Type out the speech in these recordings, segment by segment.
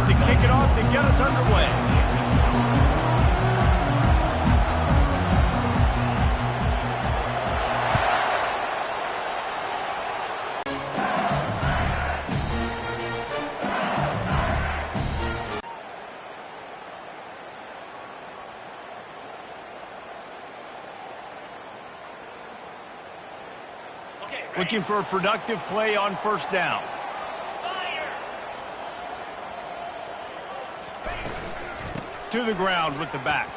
to kick it off to get us underway. Looking for a productive play on first down. To the ground with the back.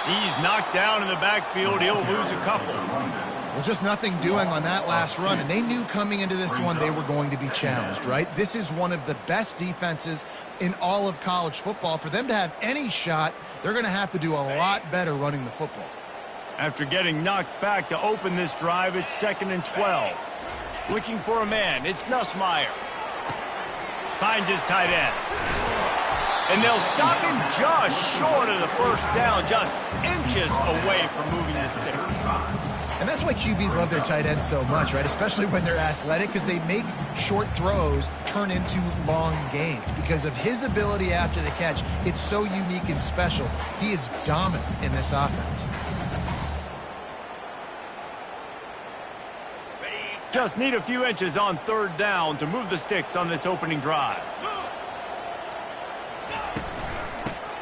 He's knocked down in the backfield. He'll lose a couple. Well, just nothing doing on that last run, and they knew coming into this one they were going to be challenged, right? This is one of the best defenses in all of college football. For them to have any shot, they're going to have to do a lot better running the football. After getting knocked back to open this drive, it's 2nd and 12. Looking for a man. It's Nussmeier. Finds his tight end. And they'll stop him just short of the first down, just inches away from moving the sticks. And that's why QBs love their tight ends so much, right? Especially when they're athletic, because they make short throws turn into long gains. Because of his ability after the catch, it's so unique and special. He is dominant in this offense. Just need a few inches on third down to move the sticks on this opening drive.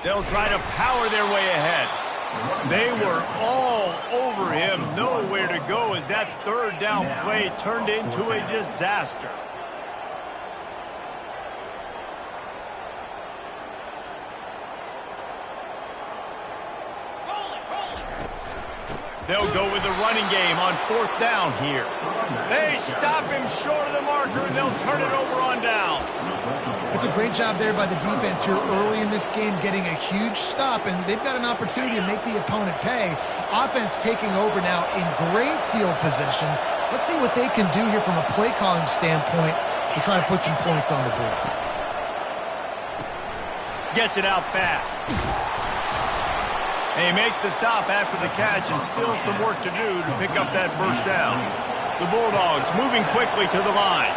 They'll try to power their way ahead. They were all over him. Nowhere to go as that third down play turned into a disaster. They'll go with the running game on fourth down here. They stop him short of the marker, and they'll turn it over on downs. It's a great job there by the defense here early in this game, getting a huge stop, and they've got an opportunity to make the opponent pay. Offense taking over now in great field position. Let's see what they can do here from a play calling standpoint to try to put some points on the board. Gets it out fast. They make the stop after the catch, and still some work to do to pick up that first down. The Bulldogs moving quickly to the line.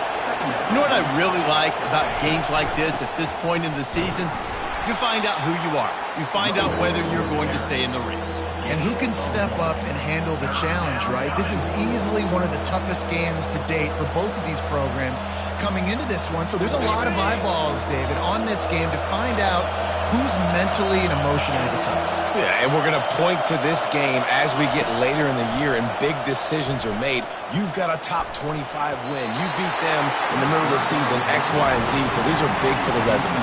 You know what I really like about games like this at this point in the season? You find out who you are. You find out whether you're going to stay in the race. And who can step up and handle the challenge, right? This is easily one of the toughest games to date for both of these programs coming into this one. So there's a lot of eyeballs, David, on this game to find out who's mentally and emotionally the toughest. Yeah, and we're going to point to this game as we get later in the year and big decisions are made. You've got a top 25 win. You beat them in the middle of the season, X, Y, and Z, so these are big for the resume.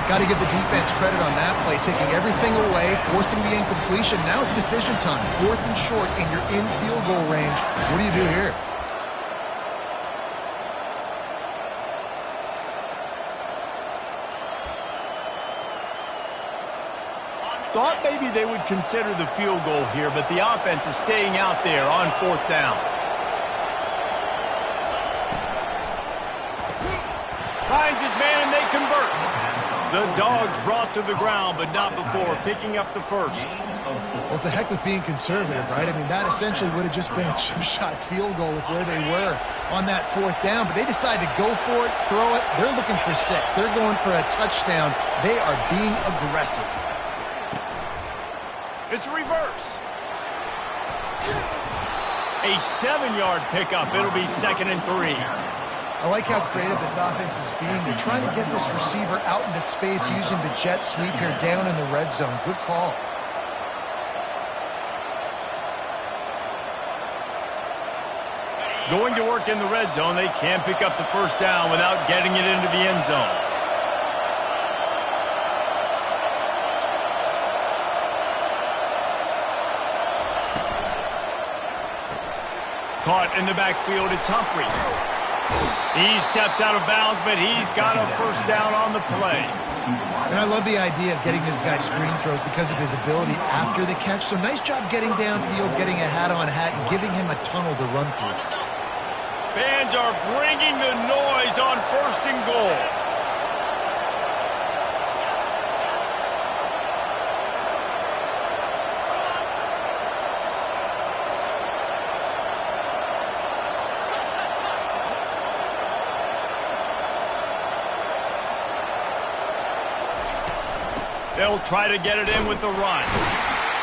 Got to give the defense credit on that play, taking everything away, forcing the incompletion. Now it's decision time. 4th and short, and you're in field goal range. What do you do here? Thought maybe they would consider the field goal here, but the offense is staying out there on fourth down. Finds his man, and they convert. The Dogs brought to the ground, but not before picking up the first. Well, it's a heck with being conservative, right? I mean, that essentially would have just been a chip-shot field goal with where they were on that fourth down, but they decide to go for it, throw it. They're looking for 6. They're going for a touchdown. They are being aggressive. It's a reverse. A 7-yard pickup. It'll be 2nd and 3. I like how creative this offense is being. They're trying to get this receiver out into space using the jet sweep here down in the red zone. Good call. Going to work in the red zone. They can't pick up the first down without getting it into the end zone. Caught in the backfield, it's Humphries. He steps out of bounds, but he's got a first down on the play. And I love the idea of getting this guy screen throws because of his ability after the catch. So nice job getting downfield, getting a hat-on-hat, and giving him a tunnel to run through. Fans are bringing the noise on 1st and goal. They'll try to get it in with the run.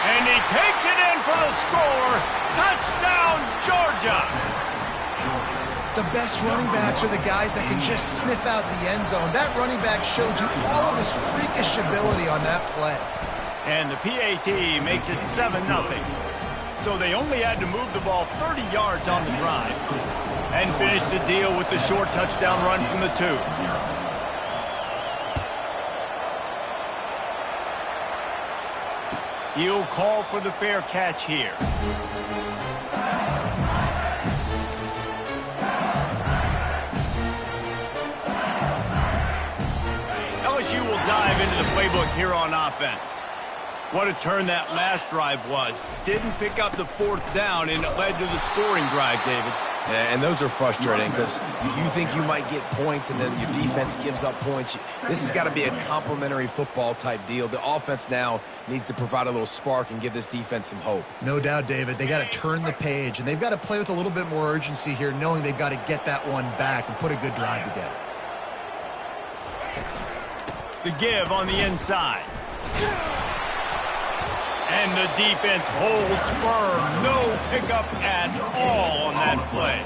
And he takes it in for the score. Touchdown, Georgia! The best running backs are the guys that can just sniff out the end zone. That running back showed you all of his freakish ability on that play. And the PAT makes it 7-0. So they only had to move the ball 30 yards on the drive and finish the deal with the short touchdown run from the 2. He'll call for the fair catch here. LSU will dive into the playbook here on offense. What a turn that last drive was. Didn't pick up the 4th down, and it led to the scoring drive, David. Yeah, and those are frustrating because you think you might get points and then your defense gives up points. This has got to be a complementary football type deal. The offense now needs to provide a little spark and give this defense some hope. No doubt, David. They got to turn the page, and they've got to play with a little bit more urgency here, knowing they've got to get that one back and put a good drive together. The give on the inside. And the defense holds firm. No pickup at all on that play.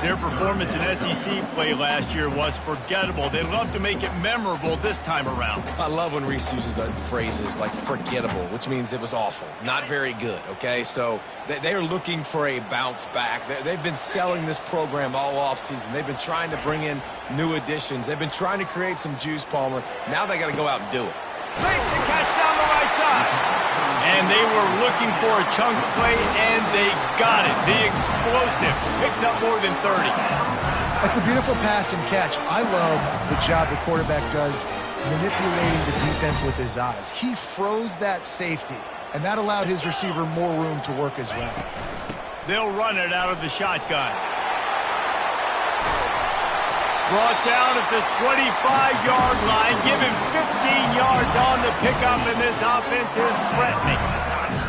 Their performance in SEC play last year was forgettable. They'd love to make it memorable this time around. I love when Reese uses the phrases like forgettable, which means it was awful, not very good, okay? So they are looking for a bounce back. They've been selling this program all offseason. They've been trying to bring in new additions. They've been trying to create some juice, Palmer. Now they got to go out and do it. Makes the catch down the right side. And they were looking for a chunk play, and they got it. The explosive picks up more than 30. That's a beautiful pass and catch. I love the job the quarterback does manipulating the defense with his eyes. He froze that safety, and that allowed his receiver more room to work his route. They'll run it out of the shotgun. Brought down at the 25-yard line. Give him 15 yards on the pickup, and this offense is threatening.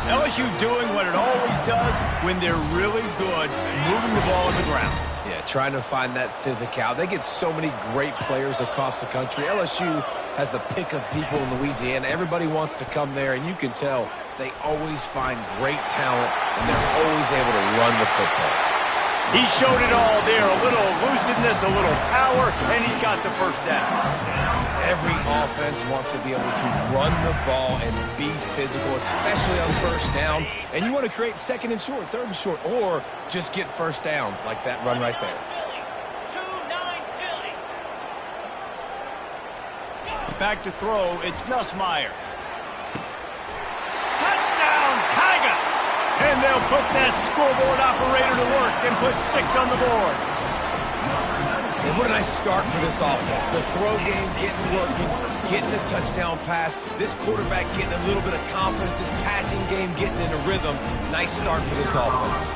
LSU doing what it always does when they're really good, moving the ball on the ground. Yeah, trying to find that physical. They get so many great players across the country. LSU has the pick of people in Louisiana. Everybody wants to come there, and you can tell they always find great talent, and they're always able to run the football. He showed it all there, a little elusiveness, a little power, and he's got the first down. Every offense wants to be able to run the ball and be physical, especially on first down. And you want to create 2nd and short, 3rd and short, or just get first downs like that run right there. Back to throw, it's Nussmeier. Touchdown, Tigers! And they'll put that scoreboard operator to work and put 6 on the board. And what a nice start for this offense. The throw game getting working, getting the touchdown pass. This quarterback getting a little bit of confidence. This passing game getting in a rhythm. Nice start for this offense.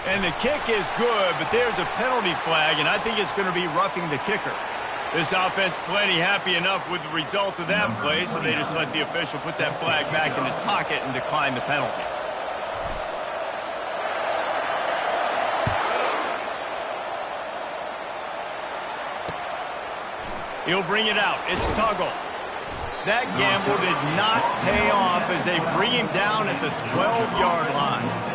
And the kick is good, but there's a penalty flag, and I think it's going to be roughing the kicker. This offense plenty happy enough with the result of that play, so they just let the official put that flag back in his pocket and decline the penalty. He'll bring it out. It's Tuggle. That gamble did not pay off as they bring him down at the 12-yard line.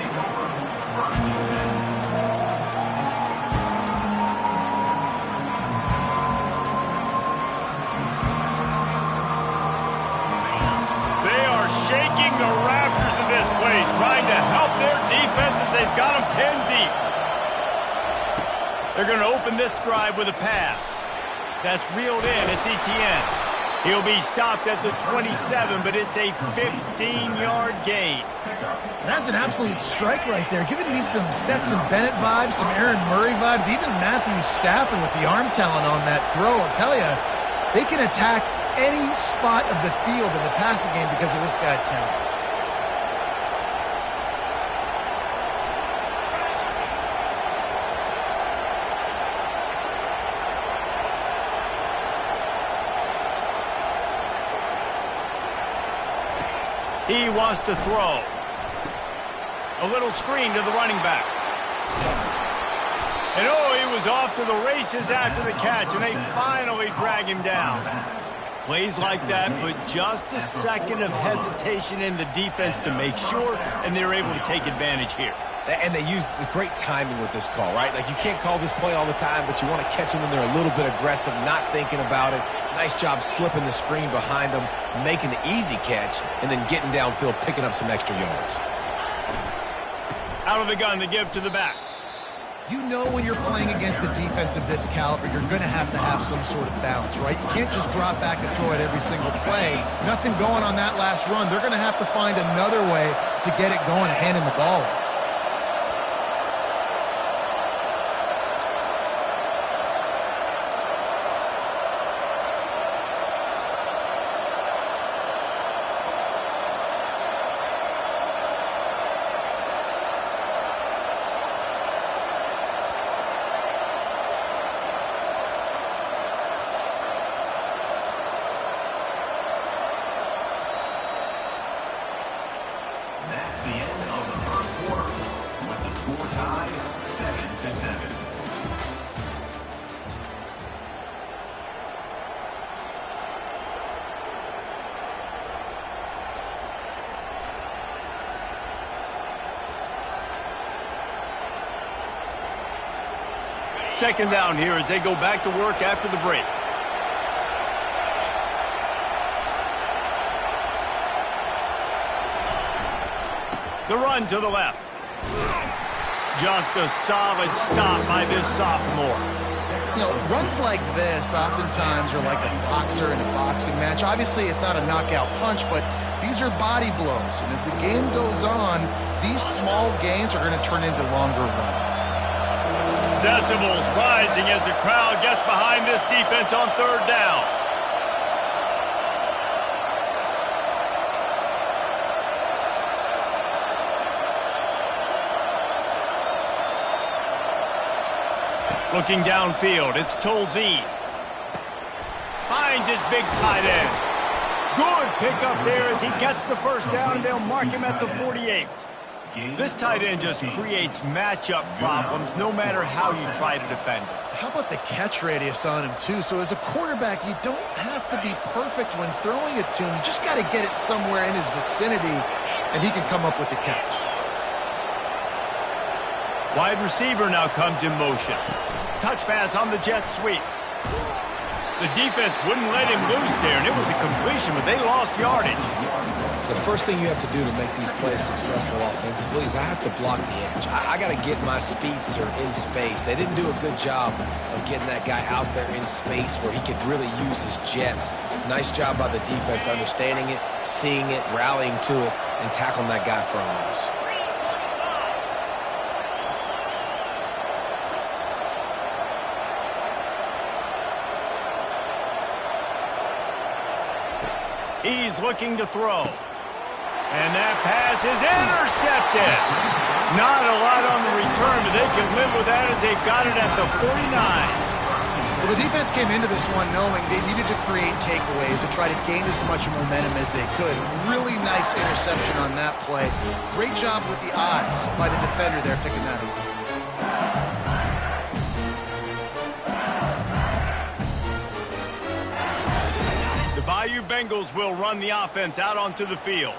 Shaking the rafters of this place, trying to help their defense as they've got them pinned deep. They're going to open this drive with a pass. That's reeled in. It's Etienne. He'll be stopped at the 27, but it's a 15-yard gain. That's an absolute strike right there, giving me some Stetson Bennett vibes, some Aaron Murray vibes, even Matthew Stafford with the arm talent on that throw. I'll tell you, they can attack any spot of the field in the passing game because of this guy's talent. He wants to throw. A little screen to the running back. And oh, he was off to the races after the catch, and they finally drag him down. Plays like that, but just a second of hesitation in the defense to make sure, and they're able to take advantage here. And they use the great timing with this call, right? Like, you can't call this play all the time, but you want to catch them when they're a little bit aggressive, not thinking about it. Nice job slipping the screen behind them, making the easy catch, and then getting downfield, picking up some extra yards. Out of the gun to give to the back. You know when you're playing against a defense of this caliber, you're going to have some sort of balance, right? You can't just drop back and throw it every single play. Nothing going on that last run. They're going to have to find another way to get it going and handing the ball off. Second down here as they go back to work after the break. The run to the left. Just a solid stop by this sophomore. You know, runs like this oftentimes are like a boxer in a boxing match. Obviously, it's not a knockout punch, but these are body blows. And as the game goes on, these small gains are going to turn into longer runs. Decibels rising as the crowd gets behind this defense on third down. Looking downfield, it's Tolzien. Finds his big tight end. Good pickup there as he gets the first down, and they'll mark him at the 48. This tight end just creates matchup problems no matter how you try to defend him. How about the catch radius on him, too? So as a quarterback, you don't have to be perfect when throwing it to him. You just got to get it somewhere in his vicinity, and he can come up with the catch. Wide receiver now comes in motion. Touch pass on the jet sweep. The defense wouldn't let him loose there, and it was a completion, but they lost yardage. The first thing you have to do to make these plays successful offensively is I have to block the edge. I got to get my speedster in space. They didn't do a good job of getting that guy out there in space where he could really use his jets. Nice job by the defense understanding it, seeing it, rallying to it, and tackling that guy for a loss. He's looking to throw. And that pass is intercepted. Not a lot on the return, but they can live with that as they got it at the 49. Well, the defense came into this one knowing they needed to create takeaways to try to gain as much momentum as they could. Really nice interception on that play. Great job with the eyes by the defender there picking that up. The Bayou Bengals will run the offense out onto the field.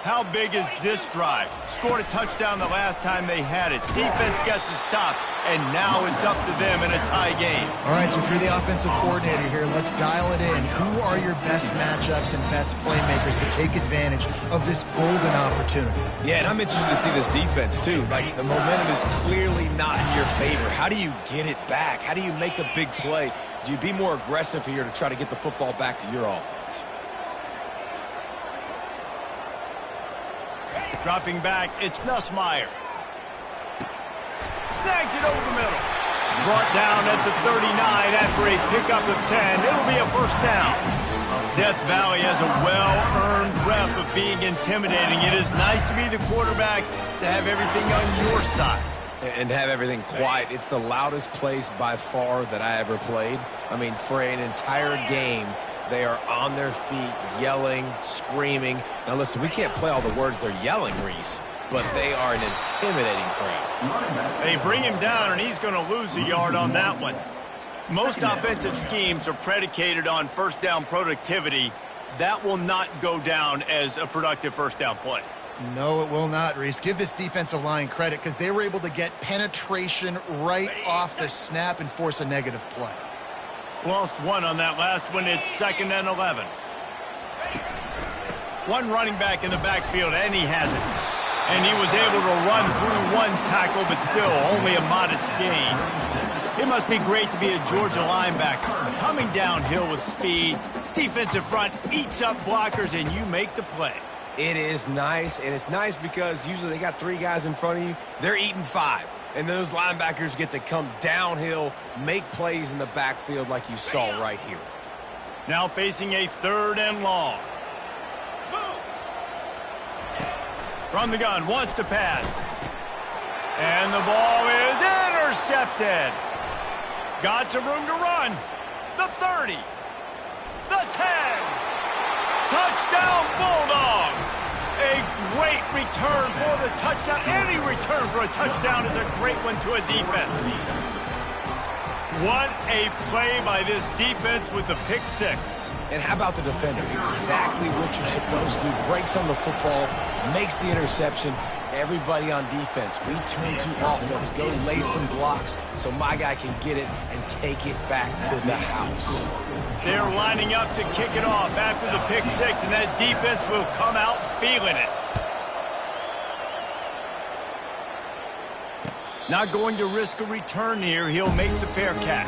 How big is this drive? Scored a touchdown the last time they had it. Defense gets a stop, and now it's up to them in a tie game. All right, so if you're the offensive coordinator here, let's dial it in. Who are your best matchups and best playmakers to take advantage of this golden opportunity? Yeah, and I'm interested to see this defense, too. Like, the momentum is clearly not in your favor. How do you get it back? How do you make a big play? Do you be more aggressive here to try to get the football back to your offense? Dropping back, it's Nussmeier. Snags it over the middle. Brought down at the 39 after a pickup of 10. It'll be a first down. Death Valley has a well-earned rep of being intimidating. It is nice to be the quarterback, to have everything on your side. And have everything quiet. It's the loudest place by far that I ever played. I mean, for an entire game, they are on their feet, yelling, screaming. Now, listen, we can't play all the words they're yelling, Reese, but they are an intimidating crowd. They bring him down, and he's going to lose a yard on that one. Most offensive schemes are predicated on first down productivity. That will not go down as a productive first down play. No, it will not, Reese. Give this defensive line credit because they were able to get penetration right off the snap and force a negative play. Lost one on that last one. It's 2nd and 11. One running back in the backfield, and he has it. And he was able to run through one tackle, but still only a modest gain. It must be great to be a Georgia linebacker. Coming downhill with speed, defensive front eats up blockers, and you make the play. It is nice, and it's nice because usually they got 3 guys in front of you. They're eating 5, and those linebackers get to come downhill, make plays in the backfield like you saw right here. Now facing a 3rd and long. From the gun, wants to pass. And the ball is intercepted. Got some room to run. The 30. The 10. Touchdown Bulldogs! A great return for the touchdown. Any return for a touchdown is a great one to a defense. What a play by this defense with the pick 6. And how about the defender? Exactly what you're supposed to do. Breaks on the football, makes the interception. Everybody on defense, we turn to offense. Go lay some blocks so my guy can get it and take it back to the house. They're lining up to kick it off after the pick 6, and that defense will come out feeling it. Not going to risk a return here. He'll make the fair catch.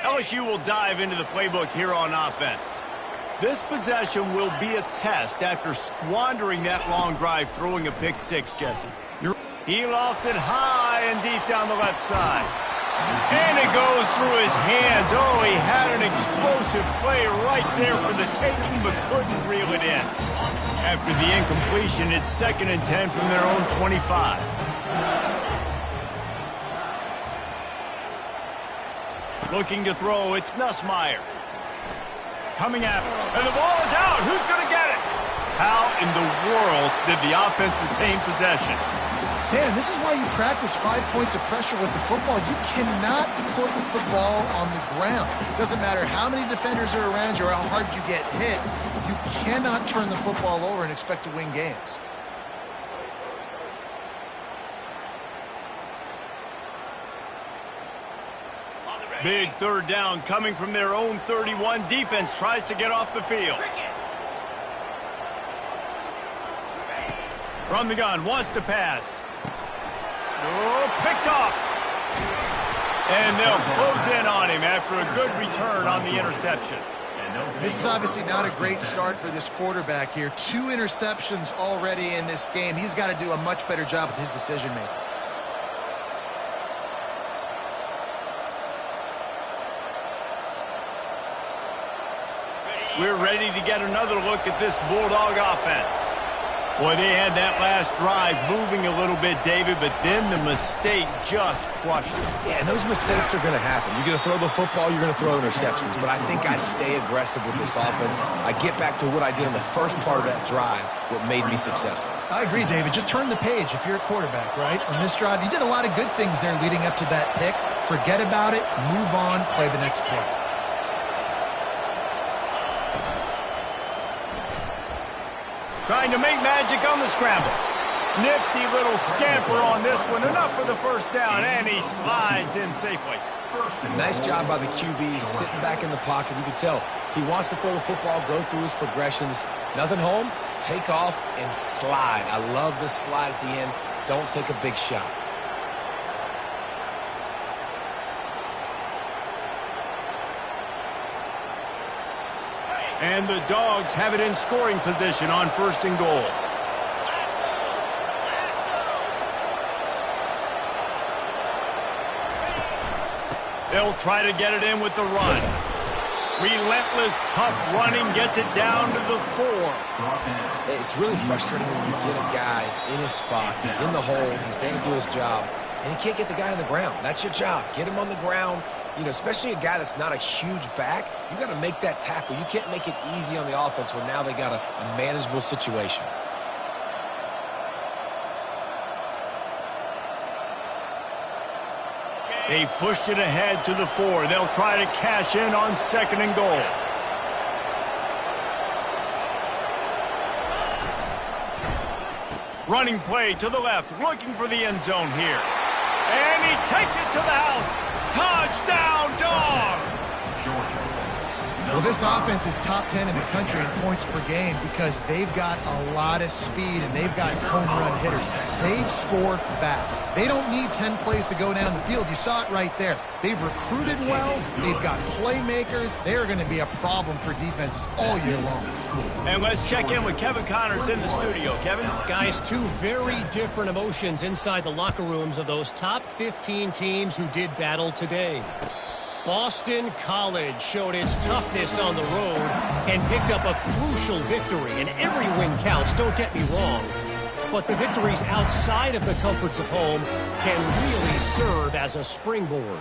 LSU will dive into the playbook here on offense. This possession will be a test after squandering that long drive throwing a pick 6, Jesse. He lofts it high and deep down the left side. And it goes through his hands. Oh, he had an explosive play right there for the taking, but couldn't reel it in. After the incompletion, it's 2nd and 10 from their own 25. Looking to throw, it's Nussmeier. Coming at him, and the ball is out. Who's going to get it? How in the world did the offense retain possession? Man, this is why you practice 5 points of pressure with the football. You cannot put the ball on the ground. Doesn't matter how many defenders are around you or how hard you get hit. You cannot turn the football over and expect to win games. Big 3rd down coming from their own 31. Defense tries to get off the field. From the gun, wants to pass. Oh, picked off. And they'll close in on him after a good return on the interception. This is obviously not a great start for this quarterback here. 2 interceptions already in this game. He's got to do a much better job with his decision-making. We're ready to get another look at this Bulldog offense. Boy, they had that last drive moving a little bit, David, but then the mistake just crushed them. Yeah, and those mistakes are going to happen. You're going to throw the football, you're going to throw interceptions, but I think I stay aggressive with this offense. I get back to what I did in the first part of that drive, what made me successful. I agree, David. Just turn the page if you're a quarterback, right? On this drive, you did a lot of good things there leading up to that pick. Forget about it, move on, play the next play. Trying to make magic on the scramble. Nifty little scamper on this one. Enough for the first down, and he slides in safely. Nice job by the QB, sitting back in the pocket. You can tell he wants to throw the football, go through his progressions. Nothing home, take off, and slide. I love this slide at the end. Don't take a big shot. And the Dogs have it in scoring position on 1st and goal. They'll try to get it in with the run. Relentless, tough running gets it down to the 4. It's really frustrating when you get a guy in his spot. He's in the hole. He's there to do his job. and you can't get the guy on the ground. That's your job. Get him on the ground. You know, especially a guy that's not a huge back, you got to make that tackle. You can't make it easy on the offense where now they got a manageable situation. They've pushed it ahead to the 4. They'll try to cash in on 2nd and goal. Running play to the left, looking for the end zone here. And he takes it to the house. Touchdown, Dogs! Well, this offense is top 10 in the country in points per game because they've got a lot of speed and they've got home run hitters. They score fast. They don't need 10 plays to go down the field. You saw it right there. They've recruited well. They've got playmakers. They're going to be a problem for defenses all year long. And let's check in with Kevin Connors in the studio. Kevin? Guys, two very different emotions inside the locker rooms of those top 15 teams who did battle today. Boston College showed its toughness on the road and picked up a crucial victory. And every win counts, don't get me wrong. But the victories outside of the comforts of home can really serve as a springboard.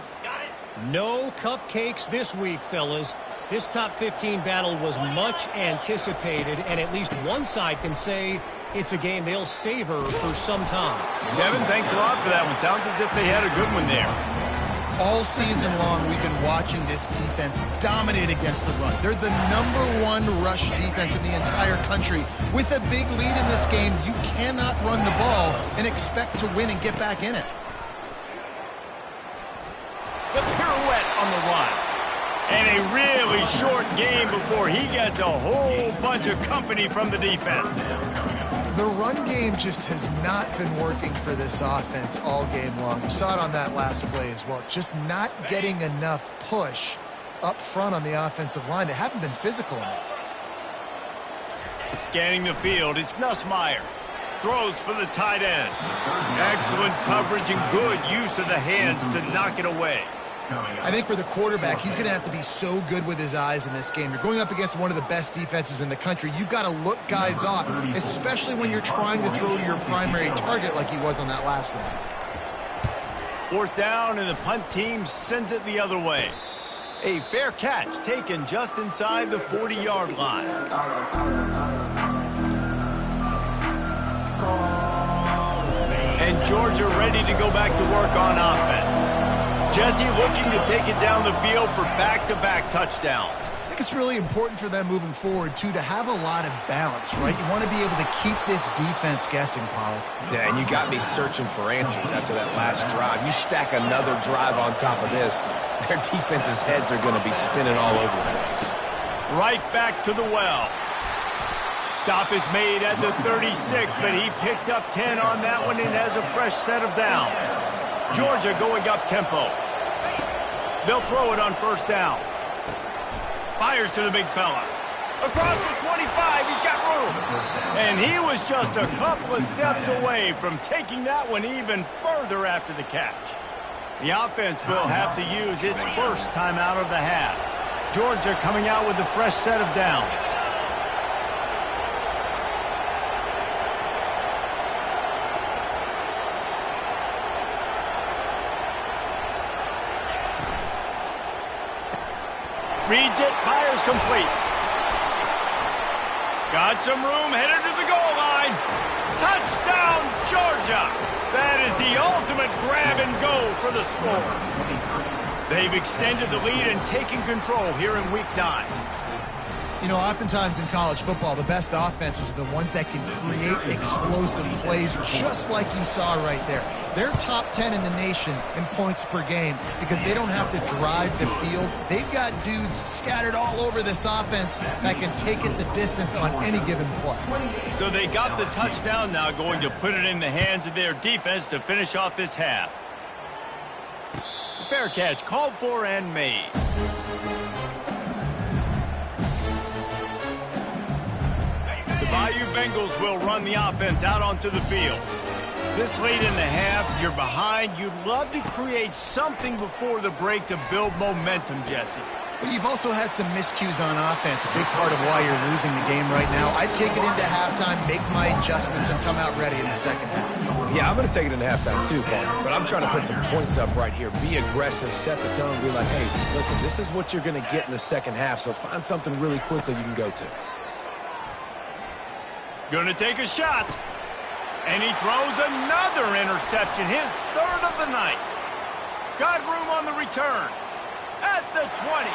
No cupcakes this week, fellas. This top 15 battle was much anticipated, and at least one side can say it's a game they'll savor for some time. Kevin, thanks a lot for that one. Sounds as if they had a good one there. All season long, we've been watching this defense dominate against the run. They're the #1 rush defense in the entire country. With a big lead in this game, you cannot run the ball and expect to win and get back in it. The pirouette on the run. And a really short game before he gets a whole bunch of company from the defense. The run game just has not been working for this offense all game long. You saw it on that last play as well. Just not getting enough push up front on the offensive line. They haven't been physical enough. Scanning the field, it's Nussmeier. Throws for the tight end. Excellent coverage and good use of the hands to knock it away. I think for the quarterback, he's going to have to be so good with his eyes in this game. You're going up against one of the best defenses in the country. You've got to look guys off, especially when you're trying to throw to your primary target like he was on that last one. 4th down, and the punt team sends it the other way. A fair catch taken just inside the 40-yard line. And Georgia ready to go back to work on offense. Jesse looking to take it down the field for back-to-back touchdowns. I think it's really important for them moving forward, too, to have a lot of balance, right? You want to be able to keep this defense guessing, Pollack. Yeah, and you got me searching for answers after that last drive. You stack another drive on top of this, their defense's heads are going to be spinning all over the place. Right back to the well. Stop is made at the 36, but he picked up 10 on that one and has a fresh set of downs. Georgia going up tempo. They'll throw it on 1st down. Fires to the big fella. Across the 25, he's got room. And he was just a couple of steps away from taking that one even further after the catch. The offense will have to use its first timeout of the half. Georgia coming out with a fresh set of downs. Reads it, fires complete. Got some room, headed to the goal line. Touchdown, Georgia! That is the ultimate grab and go for the score. They've extended the lead and taken control here in Week 9. You know, oftentimes in college football, the best offenses are the ones that can create explosive plays, just like you saw right there. They're top 10 in the nation in points per game because they don't have to drive the field. They've got dudes scattered all over this offense that can take it the distance on any given play. So they got the touchdown, now going to put it in the hands of their defense to finish off this half. Fair catch called for and made. The Bayou Bengals will run the offense out onto the field. This late in the half, you're behind. You'd love to create something before the break to build momentum, Jesse. But you've also had some miscues on offense, a big part of why you're losing the game right now. I'd take it into halftime, make my adjustments, and come out ready in the second half. Yeah, I'm going to take it into halftime too, Paul. But I'm trying to put some points up right here. Be aggressive, set the tone, be like, hey, listen, this is what you're going to get in the second half, so find something really quickly you can go to. Gonna take a shot. And he throws another interception, his third of the night. Got room on the return. At the 20.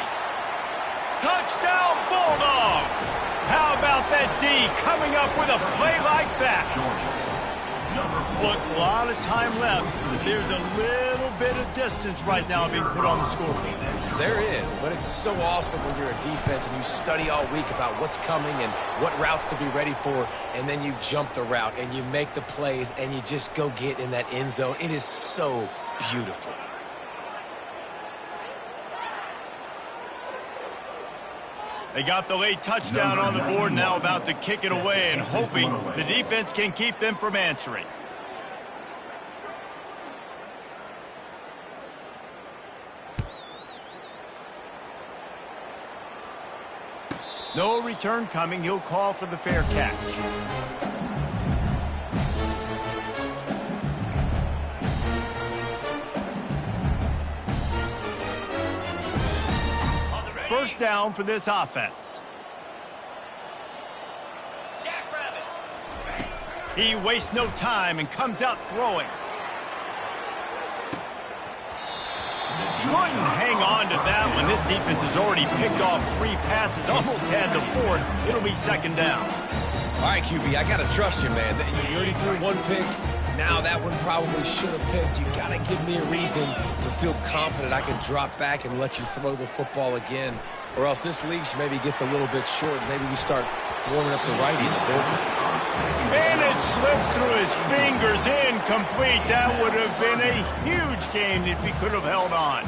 Touchdown, Bulldogs! How about that D coming up with a play like that? Look, a lot of time left. There's a little bit of distance right now being put on the scoreboard. There is, but it's so awesome when you're a defense and you study all week about what's coming and what routes to be ready for, and then you jump the route and you make the plays and you just go get in that end zone. It is so beautiful. They got the late touchdown on the board, now about to kick it away and hoping the defense can keep them from answering. No return coming. He'll call for the fair catch. First down for this offense. He wastes no time and comes out throwing. Couldn't hang on to that one. This defense has already picked off 3 passes, almost had the 4th. It'll be second down. All right, QB, I got to trust you, man. You already threw 1 pick. Now that one probably should have picked. You got to give me a reason to feel confident I can drop back and let you throw the football again. Or else this leash maybe gets a little bit short. Maybe we start warming up the righty in the bullpen. And it slips through his fingers, incomplete. That would have been a huge game if he could have held on.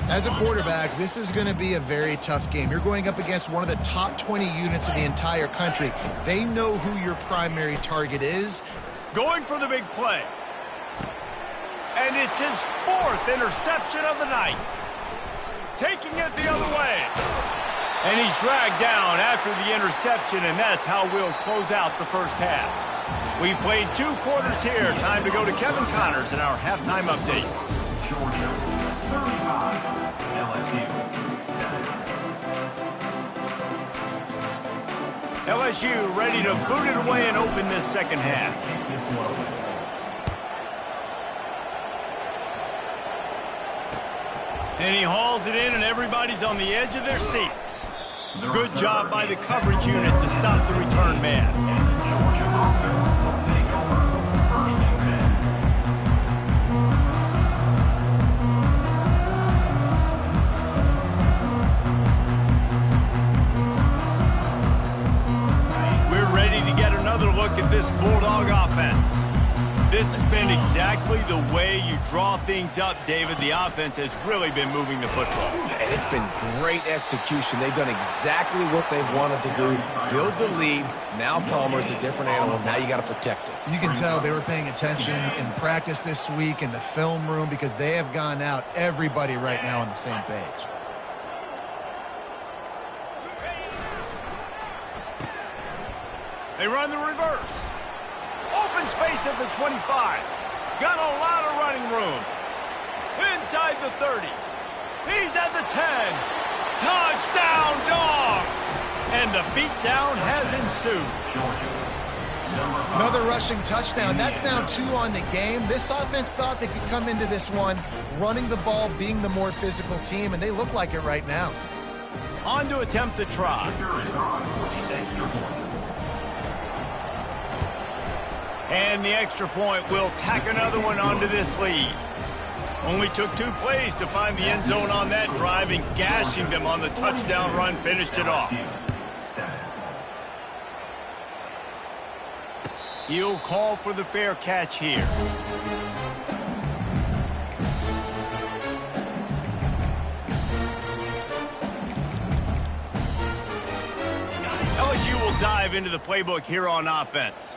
As a quarterback, this is going to be a very tough game. You're going up against one of the top 20 units in the entire country. They know who your primary target is. Going for the big play. And it's his 4th interception of the night. Taking it the other way. And he's dragged down after the interception, and that's how we'll close out the first half. We played 2 quarters here. Time to go to Kevin Connors in our halftime update. Georgia, 35, LSU, 7. LSU ready to boot it away and open this second half. And he hauls it in, and everybody's on the edge of their seats. Good job by the coverage unit to stop the return man. Georgia offense will take over 1st and 10. We're ready to get another look at this Bulldog offense. This has been exactly the way you draw things up, David. The offense has really been moving the football. And it's been great execution. They've done exactly what they've wanted to do. Build the lead. Now Palmer's a different animal. Now you got to protect it. You can tell they were paying attention in practice this week in the film room because they have gone out, everybody right now on the same page. They run the reverse. Open space at the 25. Got a lot of running room. Inside the 30. He's at the 10. Touchdown, Dogs! And the beatdown has ensued. Another rushing touchdown. That's now 2 on the game. This offense thought they could come into this one running the ball, being the more physical team, and they look like it right now. On to attempt the try. And the extra point will tack another one onto this lead. Only took 2 plays to find the end zone on that drive, and gashing them on the touchdown run finished it off. He'll call for the fair catch here. LSU will dive into the playbook here on offense.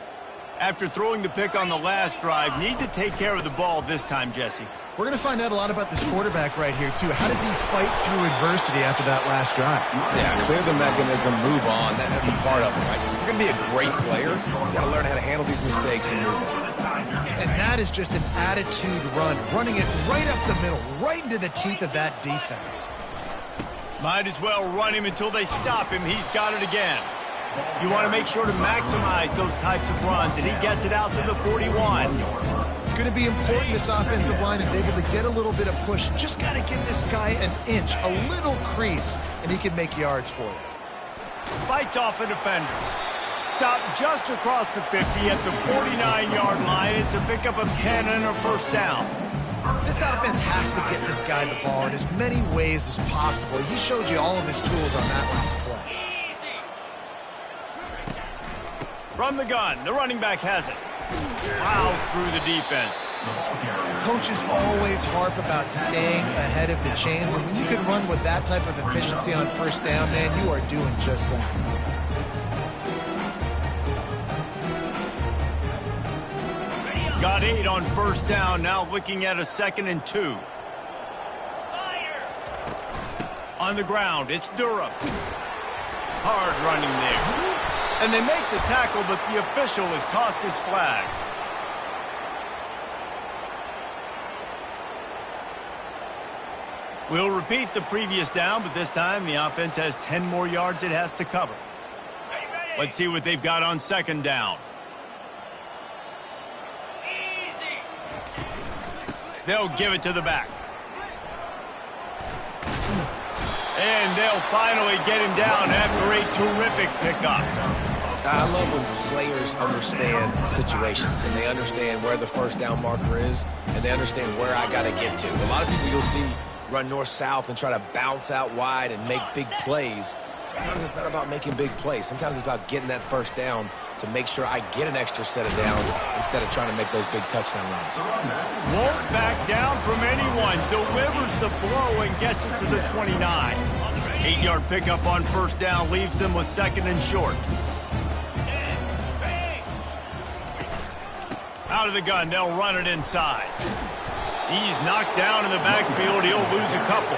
After throwing the pick on the last drive, need to take care of the ball this time, Jesse. We're going to find out a lot about this quarterback right here, too. How does he fight through adversity after that last drive? Yeah, clear the mechanism, move on. That's a part of it, right? If you're going to be a great player, you got to learn how to handle these mistakes and move on. And that is just an attitude run, running it right up the middle, right into the teeth of that defense. Might as well run him until they stop him. He's got it again. You want to make sure to maximize those types of runs, and he gets it out to the 41. It's going to be important this offensive line is able to get a little bit of push. Just got to give this guy an inch, a little crease, and he can make yards for you. Fights off a defender. Stop just across the 50 at the 49-yard line. It's a pickup of 10 and a first down. This offense has to get this guy the ball in as many ways as possible. He showed you all of his tools on that last play. From the gun, the running back has it. Plows through the defense. Coaches always harp about staying ahead of the chains, and when you can run with that type of efficiency on first down, man, you are doing just that. Got 8 on first down, now looking at a 2nd and 2. On the ground, it's Durham. Hard running there. And they make the tackle, but the official has tossed his flag. We'll repeat the previous down, but this time the offense has 10 more yards it has to cover. Let's see what they've got on 2nd down. They'll give it to the back. And they'll finally get him down after a terrific pickup. I love when players understand situations and they understand where the first down marker is and they understand where I got to get to. A lot of people you'll see run north-south and try to bounce out wide and make big plays. Sometimes it's not about making big plays. Sometimes it's about getting that first down to make sure I get an extra set of downs instead of trying to make those big touchdown runs. Won't back down from anyone. Delivers the blow and gets it to the 29. 8-yard pickup on first down leaves them with 2nd and short. Out of the gun, they'll run it inside. He's knocked down in the backfield. He'll lose a couple.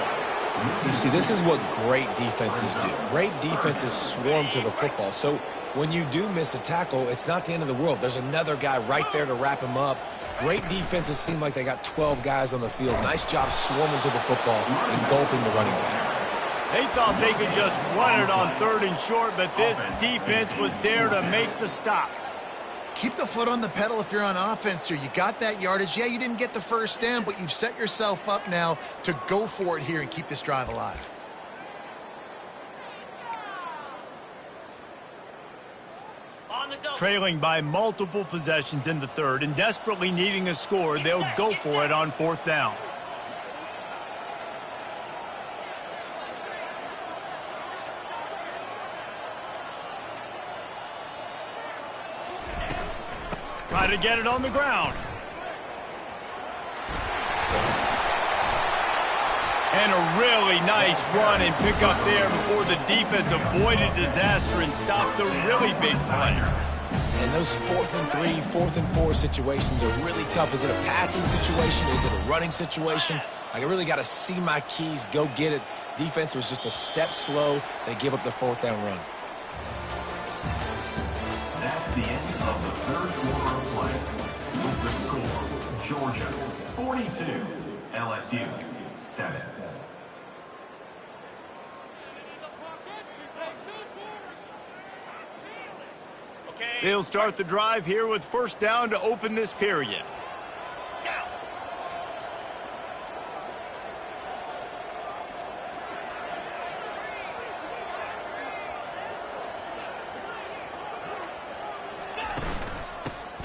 You see, this is what great defenses do. Great defenses swarm to the football. So when you do miss a tackle, it's not the end of the world. There's another guy right there to wrap him up. Great defenses seem like they got 12 guys on the field. Nice job swarming to the football, engulfing the running back. They thought they could just run it on 3rd and short, but this defense was there to make the stop. Keep the foot on the pedal if you're on offense here. You got that yardage. Yeah, you didn't get the first down, but you've set yourself up now to go for it here and keep this drive alive. Trailing by multiple possessions in the 3rd and desperately needing a score, they'll go for it on 4th down. Try to get it on the ground. And a really nice run and pick up there before the defense avoided disaster and stopped a really big play. And those 4th and 3, 4th and 4 situations are really tough. Is it a passing situation? Is it a running situation? I really got to see my keys, go get it. Defense was just a step slow. They give up the 4th down run. That's the end of the 3rd quarter of play. With the score, Georgia 42, LSU 7. They'll start the drive here with first down to open this period.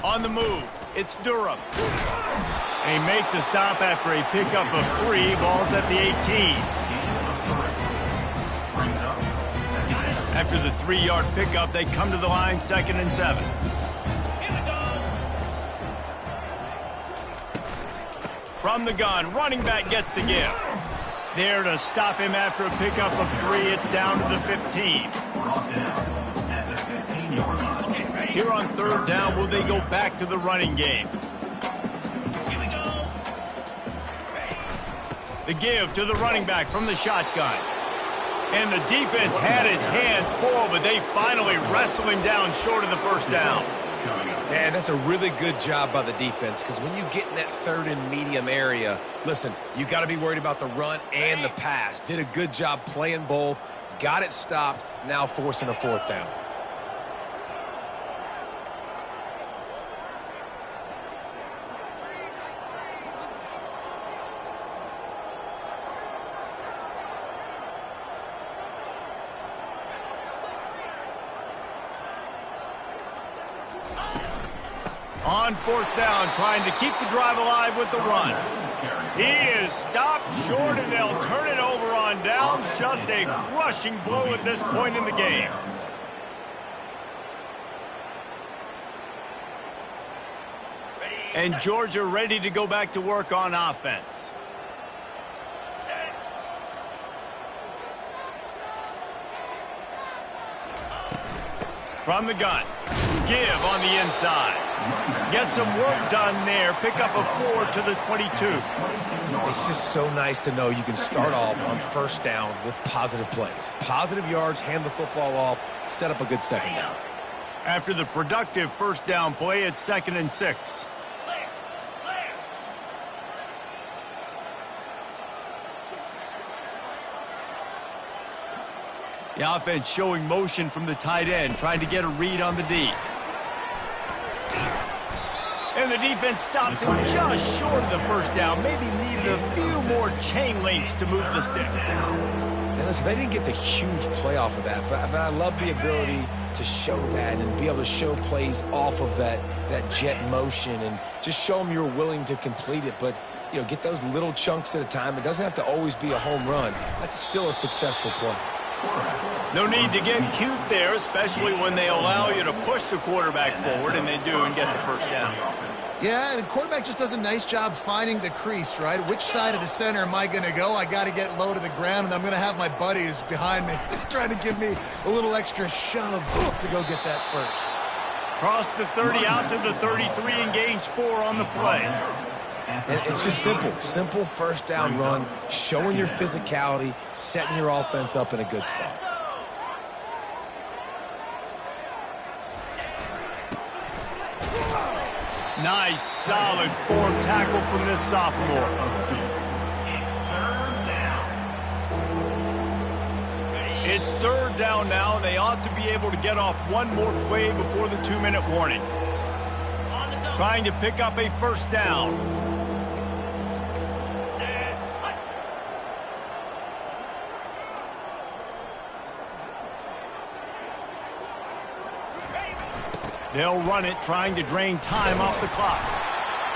On the move, it's Durham. They make the stop after a pickup of 3. Ball's at the 18. After the 3-yard pickup, they come to the line 2nd and 7. From the gun, running back gets to give. There to stop him after a pickup of 3. It's down to the 15. Here on 3rd down, will they go back to the running game? The give to the running back from the shotgun. And the defense had his hands full, but they finally wrestle him down short of the first down. Man, that's a really good job by the defense, because when you get in that third and medium area, listen, you got to be worried about the run and the pass. Did a good job playing both, got it stopped, now forcing a fourth down. On fourth down, trying to keep the drive alive with the run. He is stopped short, and they'll turn it over on downs. Just a crushing blow at this point in the game. And Georgia ready to go back to work on offense. From the gun. Give on the inside. Get some work done there. Pick up a 4 to the 22. It's just so nice to know you can start off on first down with positive plays. Positive yards, hand the football off, set up a good second down. After the productive first down play, it's 2nd and 6. The offense showing motion from the tight end, trying to get a read on the D. And the defense stops him just short of the first down. Maybe needed a few more chain links to move the sticks. And listen, they didn't get the huge play off of that, but I love the ability to show that and be able to show plays off of that jet motion and just show them you're willing to complete it. But, you know, get those little chunks at a time. It doesn't have to always be a home run. That's still a successful play. No need to get cute there, especially when they allow you to push the quarterback forward, and they do, and get the first down. Yeah, the quarterback just does a nice job finding the crease, right? Which side of the center am I going to go? I got to get low to the ground, and I'm going to have my buddies behind me trying to give me a little extra shove to go get that first. Cross the 30 out to the 33 and gains 4 on the play. And it's just simple first down run, showing your physicality, setting your offense up in a good spot. Nice, solid form tackle from this sophomore. It's 3rd down now, and they ought to be able to get off one more play before the 2-minute warning. Trying to pick up a first down. They'll run it, trying to drain time off the clock.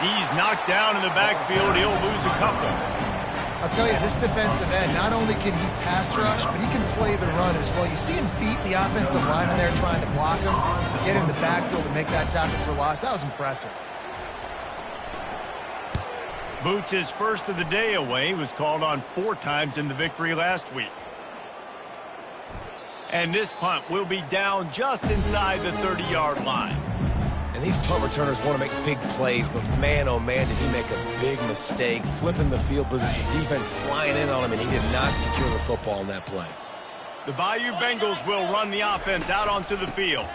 He's knocked down in the backfield. He'll lose a couple. I'll tell you, this defensive end, not only can he pass rush, but he can play the run as well. You see him beat the offensive lineman there trying to block him, get in the backfield and make that tackle for loss. That was impressive. Boots, his first of the day away, was called on 4 times in the victory last week. And this punt will be down just inside the 30-yard line. And these punt returners want to make big plays, but man, oh man, did he make a big mistake, flipping the field position, defense flying in on him, and he did not secure the football in that play. The Bayou Bengals will run the offense out onto the field.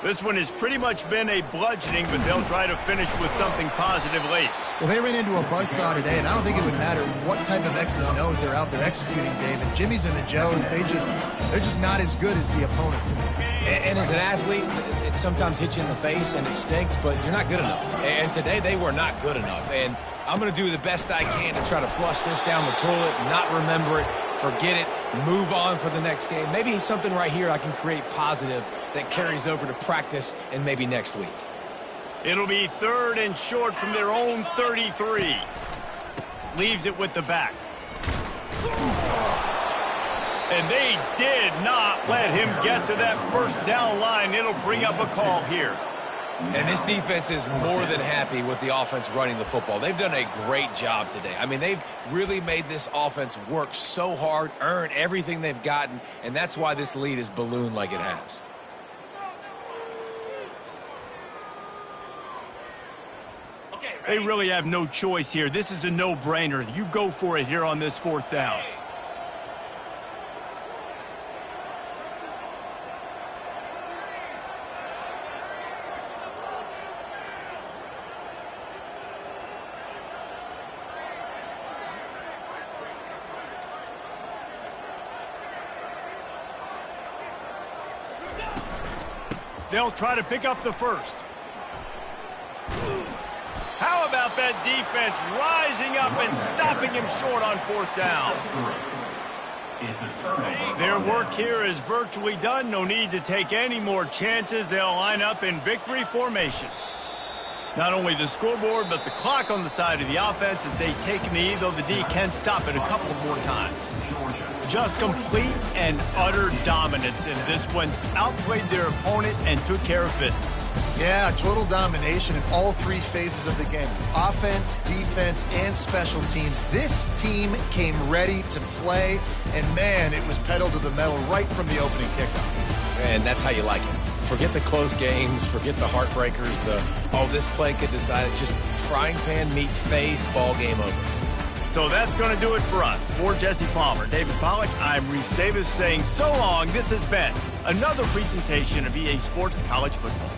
This one has pretty much been a bludgeoning, but they'll try to finish with something positive late. Well, they ran into a buzzsaw today, and I don't think it would matter what type of X's and O's they're out there executing, David. Jimmy's and the Joes, they're just not as good as the opponent to me. And as an athlete, it sometimes hits you in the face and it stinks, but you're not good enough. And today they were not good enough. And I'm going to do the best I can to try to flush this down the toilet, not remember it, forget it, move on for the next game. Maybe something right here I can create positive that carries over to practice and maybe next week. It'll be 3rd and short from their own 33. Leaves it with the back. And they did not let him get to that first down line. It'll bring up a call here. And this defense is more than happy with the offense running the football. They've done a great job today. I mean, they've really made this offense work so hard, earn everything they've gotten, and that's why this lead is ballooned like it has. They really have no choice here. This is a no-brainer. You go for it here on this 4th down. They'll try to pick up the first. How about that defense rising up and stopping him short on 4th down? Their work here is virtually done. No need to take any more chances. They'll line up in victory formation. Not only the scoreboard, but the clock on the side of the offense as they take a knee, though the D can stop it a couple more times. Just complete and utter dominance in this one. Outplayed their opponent and took care of business. Yeah, total domination in all 3 phases of the game. Offense, defense, and special teams. This team came ready to play, and man, it was pedal to the metal right from the opening kickoff. And that's how you like it. Forget the close games, forget the heartbreakers, this play could decide it. Just frying pan, meat face, ball game over. So that's going to do it for us. For Jesse Palmer, David Pollack, I'm Reese Davis saying so long. This has been another presentation of EA Sports College Football.